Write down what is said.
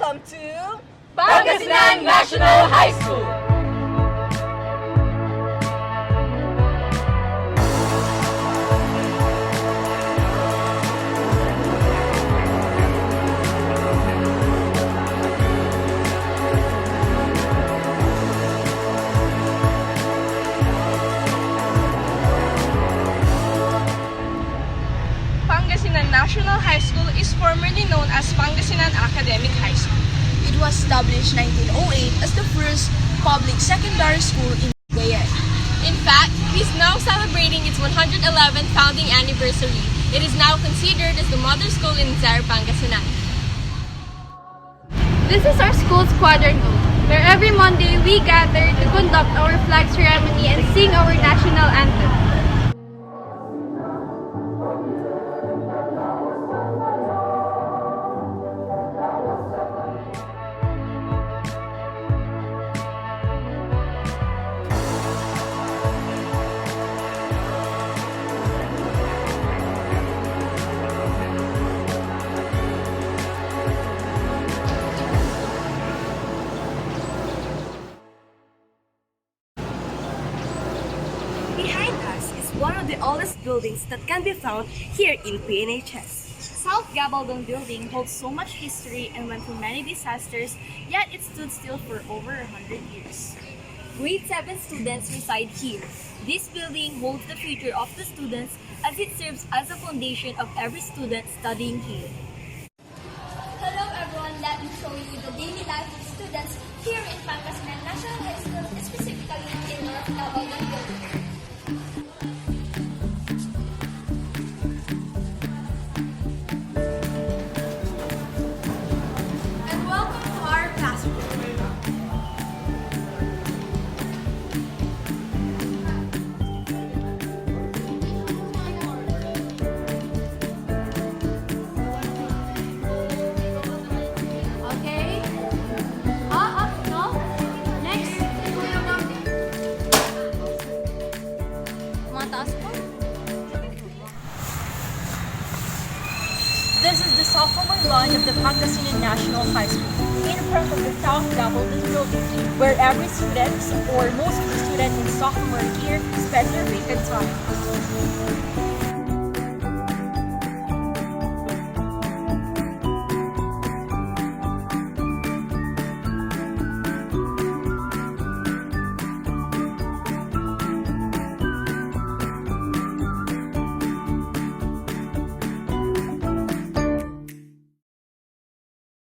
Welcome to Pangasinan National High School! Pangasinan National High School is formerly known as Pangasinan Academic High School. It was established 1908 as the first public secondary school in Cagayan. In fact, it is now celebrating its 111th founding anniversary. It is now considered as the mother school in Zaire, Pangasinan. This is our school's quadrangle, where every Monday we gather to conduct our flag ceremony and sing our national anthem. Behind us is one of the oldest buildings that can be found here in PNHS. South Gabaldon building holds so much history and went through many disasters, yet it stood still for over 100 years. Grade 7 students reside here. This building holds the future of the students as it serves as a foundation of every student studying here. Hello everyone, let me show you the daily life of students here in Pangasinan National High School, specifically in North Gabaldon building. And welcome to our classroom. Okay? No? Next. Mataas po. This is the sophomore lawn of the Pangasinan National High School, in front of the South Gabaldon building, where every student or most of the students in sophomore year spend their vacant time.